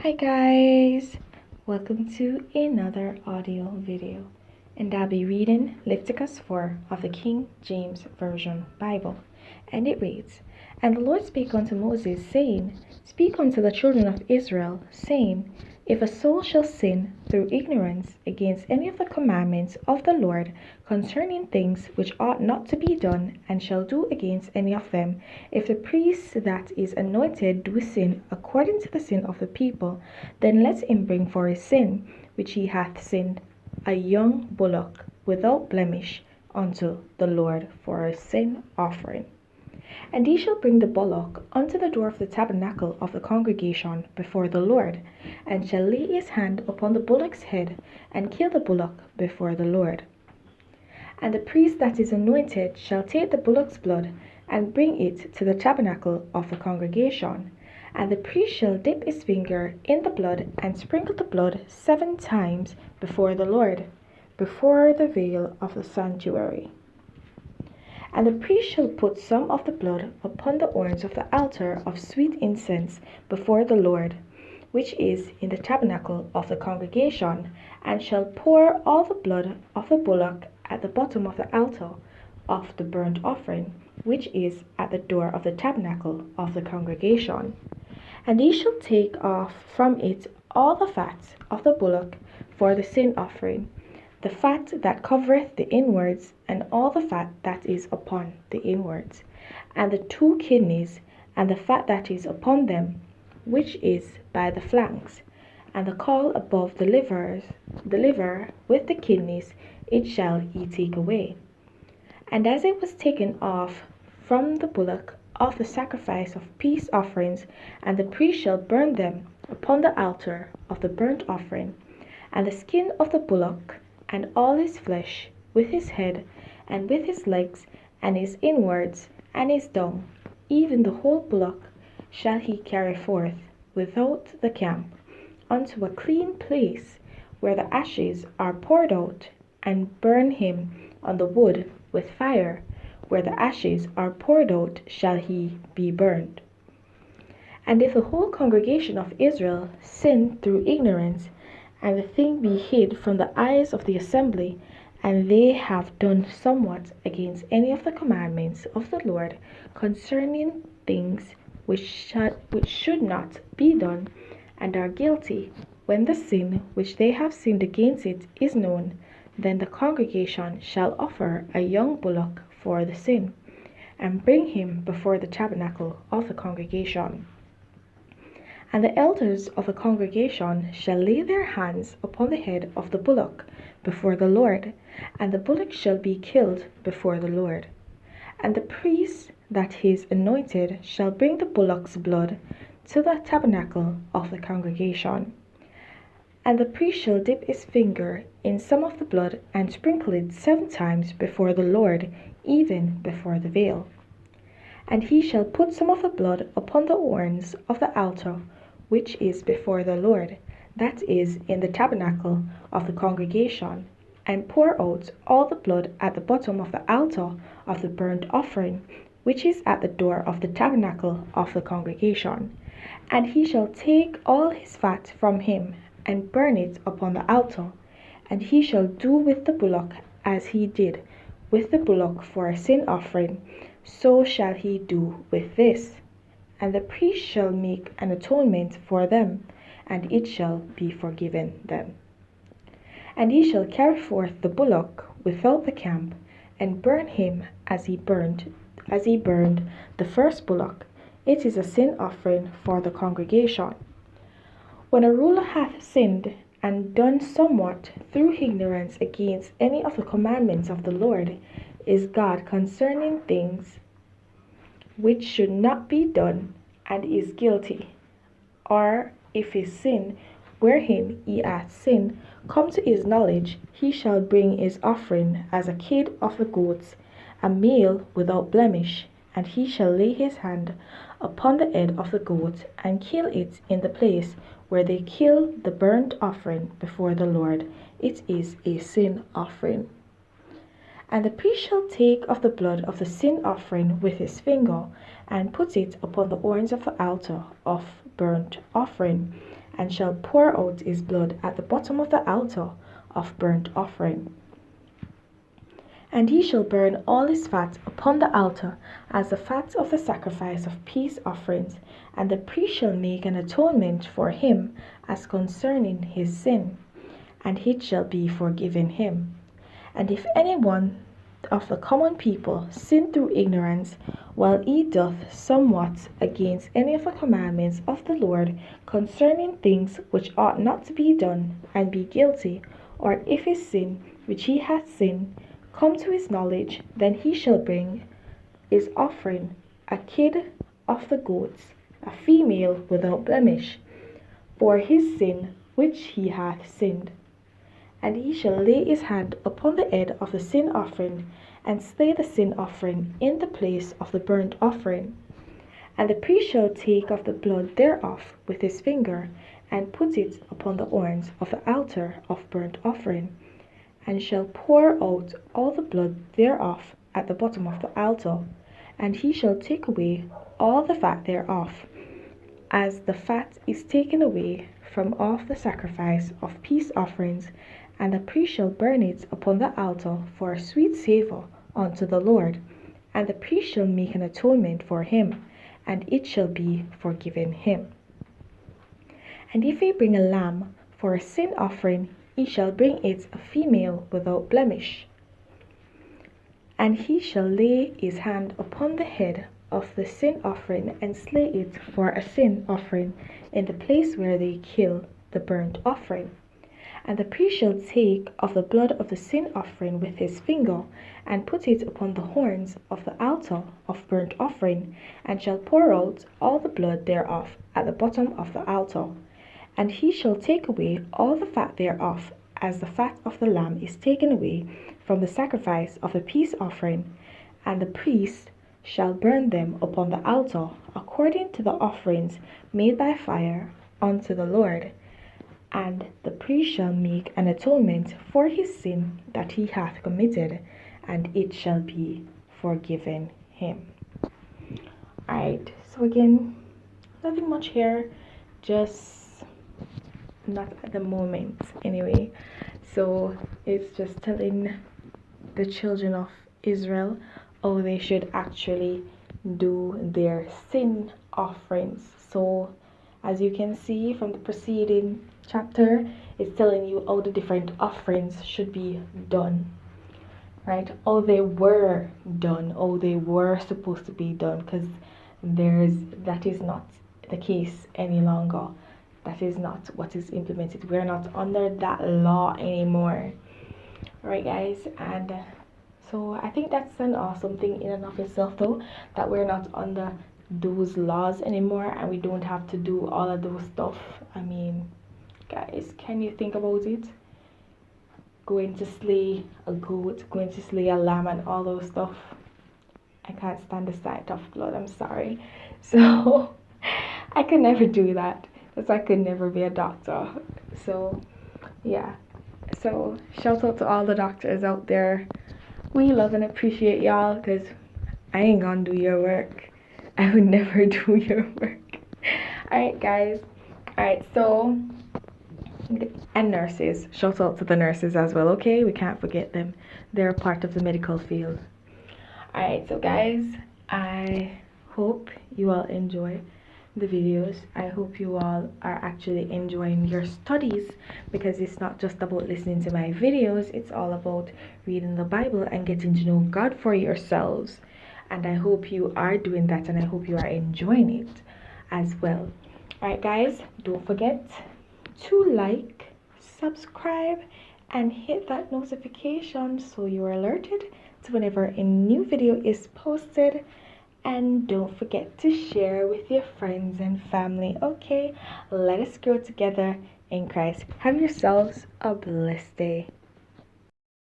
Hi guys, welcome to another audio video, and I'll be reading Leviticus 4 of the King James Version Bible, and it reads, And the Lord spake unto Moses, saying, Speak unto the children of Israel, saying, If a soul shall sin through ignorance against any of the commandments of the Lord concerning things which ought not to be done, and shall do against any of them, if the priest that is anointed do sin according to the sin of the people, then let him bring for his sin, which he hath sinned, a young bullock without blemish unto the Lord for a sin offering. And he shall bring the bullock unto the door of the tabernacle of the congregation before the Lord, and shall lay his hand upon the bullock's head, and kill the bullock before the Lord. And the priest that is anointed shall take the bullock's blood, and bring it to the tabernacle of the congregation. And the priest shall dip his finger in the blood, and sprinkle the blood 7 times before the Lord, before the veil of the sanctuary. And the priest shall put some of the blood upon the horns of the altar of sweet incense before the Lord, which is in the tabernacle of the congregation, and shall pour all the blood of the bullock at the bottom of the altar of the burnt offering, which is at the door of the tabernacle of the congregation. And he shall take off from it all the fat of the bullock for the sin offering, the fat that covereth the inwards, and all the fat that is upon the inwards, and the 2 kidneys, and the fat that is upon them, which is by the flanks, and the caul above the liver with the kidneys, it shall he take away. And as it was taken off from the bullock of the sacrifice of peace offerings, and the priest shall burn them upon the altar of the burnt offering, and the skin of the bullock, and all his flesh, with his head, and with his legs, and his inwards, and his dung, even the whole bullock, shall he carry forth without the camp, unto a clean place, where the ashes are poured out, and burn him on the wood with fire, where the ashes are poured out shall he be burned. And if the whole congregation of Israel sin through ignorance, and the thing be hid from the eyes of the assembly, and they have done somewhat against any of the commandments of the Lord concerning things which should not be done, and are guilty, when the sin which they have sinned against it is known, then the congregation shall offer a young bullock for the sin, and bring him before the tabernacle of the congregation. And the elders of the congregation shall lay their hands upon the head of the bullock before the Lord, and the bullock shall be killed before the Lord. And the priest that is anointed shall bring the bullock's blood to the tabernacle of the congregation. And the priest shall dip his finger in some of the blood, and sprinkle it 7 times before the Lord, even before the veil. And he shall put some of the blood upon the horns of the altar, which is before the Lord, that is in the tabernacle of the congregation, and pour out all the blood at the bottom of the altar of the burnt offering, which is at the door of the tabernacle of the congregation. And he shall take all his fat from him, and burn it upon the altar. And he shall do with the bullock as he did with the bullock for a sin offering, so shall he do with this. And the priest shall make an atonement for them, and it shall be forgiven them. And he shall carry forth the bullock without the camp, and burn him as he burned the first bullock. It is a sin offering for the congregation. When a ruler hath sinned, and done somewhat through ignorance against any of the commandments of the Lord is God concerning things which should not be done, and is guilty, or if his sin, wherein he hath sinned, come to his knowledge, he shall bring his offering as a kid of the goats, a male without blemish, and he shall lay his hand upon the head of the goat, and kill it in the place where they kill the burnt offering before the Lord. It is a sin offering. And the priest shall take of the blood of the sin offering with his finger, and put it upon the horns of the altar of burnt offering, and shall pour out his blood at the bottom of the altar of burnt offering. And he shall burn all his fat upon the altar as the fat of the sacrifice of peace offerings, and the priest shall make an atonement for him as concerning his sin, and it shall be forgiven him. And if any one of the common people sin through ignorance, while he doth somewhat against any of the commandments of the Lord concerning things which ought not to be done, and be guilty, or if his sin which he hath sinned come to his knowledge, then he shall bring his offering, a kid of the goats, a female without blemish, for his sin which he hath sinned. And he shall lay his hand upon the head of the sin offering, and slay the sin offering in the place of the burnt offering. And the priest shall take of the blood thereof with his finger, and put it upon the horns of the altar of burnt offering, and shall pour out all the blood thereof at the bottom of the altar. And he shall take away all the fat thereof, as the fat is taken away from off the sacrifice of peace offerings, and the priest shall burn it upon the altar for a sweet savour unto the Lord. And the priest shall make an atonement for him, and it shall be forgiven him. And if he bring a lamb for a sin offering, he shall bring it a female without blemish. And he shall lay his hand upon the head of the sin offering, and slay it for a sin offering in the place where they kill the burnt offering. And the priest shall take of the blood of the sin offering with his finger, and put it upon the horns of the altar of burnt offering, and shall pour out all the blood thereof at the bottom of the altar. And he shall take away all the fat thereof, as the fat of the lamb is taken away from the sacrifice of the peace offering. And the priest shall burn them upon the altar, according to the offerings made by fire unto the Lord. And the priest shall make an atonement for his sin that he hath committed, and it shall be forgiven him. Alright, so again, nothing much here, just not at the moment anyway. So it's just telling the children of Israel how they should actually do their sin offerings. So as you can see from the preceding chapter, it's telling you how the different offerings should be done, right? How they were done, how they were supposed to be done, because that is not the case any longer. That is not what is implemented. We're not under that law anymore. Alright guys, and so I think that's an awesome thing in and of itself though, that we're not under those laws anymore, and we don't have to do all of those stuff. I mean, guys, can you think about it? Going to slay a goat, going to slay a lamb, and all those stuff. I can't stand the sight of blood, I'm sorry. So I could never do that. That's why I could never be a doctor. So yeah, so shout out to all the doctors out there. We love and appreciate y'all, because I ain't gonna do your work. I would never do your work. Alright guys, alright, so, and nurses, shout out to the nurses as well, okay? We can't forget them. They're part of the medical field. Alright, so guys, I hope you all enjoy the videos. I hope you all are actually enjoying your studies, because it's not just about listening to my videos, it's all about reading the Bible and getting to know God for yourselves. And I hope you are doing that, and I hope you are enjoying it as well. Alright guys, don't forget to like, subscribe, and hit that notification so you are alerted to whenever a new video is posted. And don't forget to share with your friends and family, okay? Let us grow together in Christ. Have yourselves a blessed day.